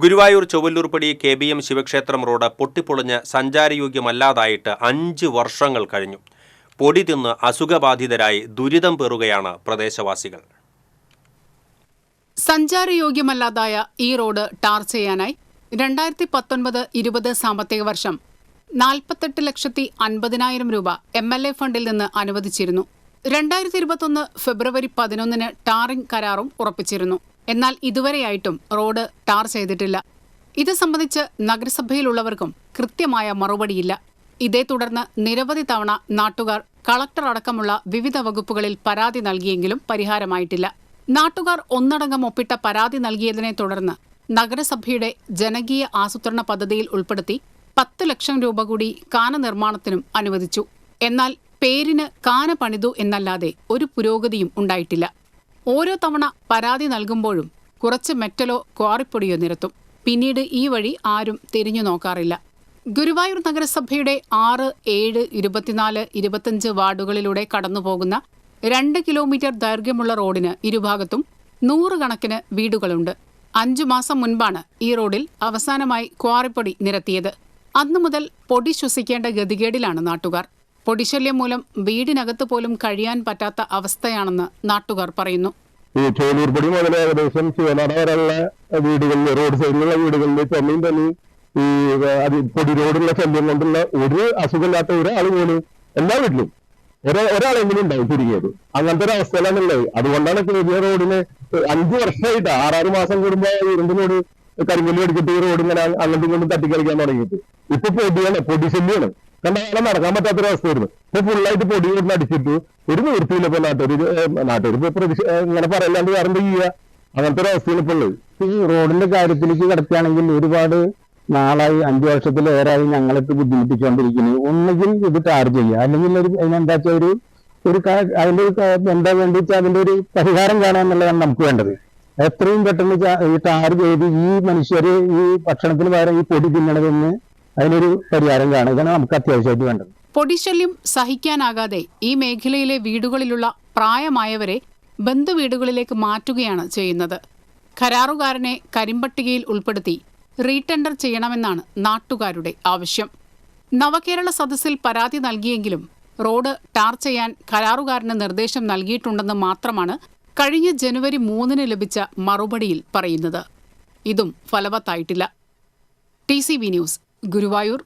Guruvayur ചൊവ്വല്ലൂർപ്പടി KBM ശിവക്ഷേത്രം road പൊട്ടിപ്പൊളിഞ്ഞ് സഞ്ചാരയോഗ്യമല്ലാതായിട്ട് 5 വർഷങ്ങൾ കഴിഞ്ഞു. പൊടി തിന്ന് അസുഖബാധിതരായി ദുരിതം പേറുകയാണ് പ്രദേശവാസികൾ. സഞ്ചാരയോഗ്യമല്ലാതായ ഈ റോഡ് ടാർ ചെയ്യാനായി 2019-20 സാമ്പത്തിക വർഷം 48,50,000 രൂപ MLA ഫണ്ടിൽ നിന്ന് അനുവദിച്ചിരുന്നു. 2021 ഫെബ്രുവരി 11 ടാറിംഗ് കരാറും ഉറപ്പിച്ചിരുന്നു. എന്നാൽ ഇതുവരെയായിട്ടും റോഡ് ടാർ ചെയ്തിട്ടില്ല. ഇത് സംബന്ധിച്ച് നഗരസഭയിലുള്ളവർക്കും കൃത്യമായ മറുപടിയില്ല. ഇതേ തുടർന്ന് നിരവധി തവണ നാട്ടുകാർ കളക്ടർ അടക്കമുള്ള വിവിധ വകുപ്പുകളിൽ പരാതി നൽകിയെങ്കിലും പരിഹാരമായിട്ടില്ല. നാട്ടുകാർ ഒന്നടങ്കം ഒപ്പിട്ട പരാതി നൽകിയതിനെ തുടർന്ന് നഗരസഭയുടെ ജനകീയ ആസൂത്രണ പദ്ധതിയിൽ ഉൾപ്പെടുത്തി 10 ലക്ഷം രൂപ കൂടി കാന നിർമ്മാണത്തിനും അനുവദിച്ചു. എന്നാൽ പേരിന് കാന പണിതു എന്നല്ലാതെ ഒരു പുരോഗതിയും ഉണ്ടായിട്ടില്ല. ഓരോ തവണ പരാതി നൽകുമ്പോഴും കുറച്ച് മെറ്റലോ ക്വാറിപ്പൊടിയോ നിരത്തും. പിന്നീട് ഈ വഴി ആരും തിരിഞ്ഞു നോക്കാറില്ല. ഗുരുവായൂർ നഗരസഭയുടെ 6, 7, 24, 25 വാർഡുകളിലൂടെ കടന്നുപോകുന്ന 2 കിലോമീറ്റർ ദൈർഘ്യമുള്ള റോഡിന് ഇരുഭാഗത്തും 100 കണക്കിന് വീടുകളുണ്ട്. 5 മാസം മുൻപാണ് ഈ റോഡിൽ അവസാനമായി ക്വാറിപ്പൊടി നിരത്തിയത്. അന്നു മുതൽ പൊടി ശ്വസിക്കേണ്ട ഗതികേടിലാണ് നാട്ടുകാർ. പൊടിശല്യം മൂലം വീടിനകത്ത് പോലും കഴിയാൻ പറ്റാത്ത അവസ്ഥയാണെന്ന് നാട്ടുകാർ പറയുന്നു. ഈ ചൊവ്വല്ലൂർപ്പടി മുതൽ ഏകദേശം ശിവനട വരെയുള്ള വീടുകളിൽ, റോഡ് സൈഡിലുള്ള വീടുകളിൽ തന്നെ ഈ പൊടി റോഡുള്ള ശല്യം കൊണ്ടുള്ള ഒരു അസുഖമില്ലാത്ത ഒരാൾ പോലും എല്ലാ വീട്ടിലും ഒരാളെങ്കിലും ഉണ്ടാവും ചുരുങ്ങിയത്. അങ്ങനത്തെ ഒരു അവസ്ഥയിലാണുള്ളത്. അതുകൊണ്ടാണ് KBM റോഡിന് 5 വർഷമായിട്ട് 6 മാസം കൂടുമ്പോൾ ഇരുമ്പിനോട് കരിങ്കല്ല് അടിച്ചിട്ട് ഈ റോഡ് ഇങ്ങനെ അങ്ങോട്ടും ഇങ്ങോട്ടും തട്ടിക്കളിക്കാൻ തുടങ്ങിയിട്ട് ഇപ്പൊ പൊടി ശല്യമാണ്. കണ്ടാലും നടക്കാൻ പറ്റാത്തൊരവസ്ഥയായിരുന്നു. ഇപ്പൊ ഫുള്ളായിട്ട് പൊടി കൊണ്ട് അടിച്ചിട്ട് ഒരു നിവൃത്തിയില്ല. ഇപ്പൊ നാട്ടുകാർ ഇങ്ങനെ പറയല്ലാണ്ട് വേറെ എന്താ ചെയ്യുക? അങ്ങനത്തെ ഒരു അവസ്ഥയാണ് ഇപ്പൊ ഉള്ളത്. ഈ റോഡിന്റെ കാര്യത്തിലേക്ക് കിടക്കുകയാണെങ്കിൽ ഒരുപാട് നാളായി, 5 വർഷത്തിലേറായി ഞങ്ങൾക്ക് ബുദ്ധിമുട്ടിച്ചുകൊണ്ടിരിക്കുന്നത്. ഒന്നുകിൽ ഇത് ടാർ ചെയ്യുക, അല്ലെങ്കിൽ അതിനെന്താ വെച്ചാൽ അതിന്റെ എന്താ വേണ്ടി വെച്ചാൽ അതിന്റെ ഒരു പരിഹാരം കാണാന്നുള്ളതാണ് നമുക്ക് വേണ്ടത്. എത്രയും പെട്ടെന്ന് ഈ ടാർ ചെയ്ത് ഈ മനുഷ്യര് ഈ ഭക്ഷണത്തിന് പകരം ഈ പൊടി തിന്നണതെന്ന് അതിനൊരു പരിഹാരം കാണുക. ഇതാണ് നമുക്ക് അത്യാവശ്യമായിട്ട് വേണ്ടത്. പൊടിശല്യം സഹിക്കാനാകാതെ ഈ മേഖലയിലെ വീടുകളിലുള്ള പ്രായമായവരെ ബന്ധുവീടുകളിലേക്ക് മാറ്റുകയാണ് ചെയ്യുന്നത്. കരാറുകാരനെ കരിമ്പട്ടികയിൽ ഉൾപ്പെടുത്തി റീടെൻഡർ ചെയ്യണമെന്നാണ് നാട്ടുകാരുടെ ആവശ്യം. നവകേരള സദസ്സിൽ പരാതി നൽകിയെങ്കിലും റോഡ് ടാർ ചെയ്യാൻ കരാറുകാരന് നിർദ്ദേശം നൽകിയിട്ടുണ്ടെന്ന് മാത്രമാണ് കഴിഞ്ഞ ജനുവരി 3 ലഭിച്ച മറുപടിയിൽ പറയുന്നത്. ഇതും ഫലവത്തായിട്ടില്ല. TCV news, Guruvayur.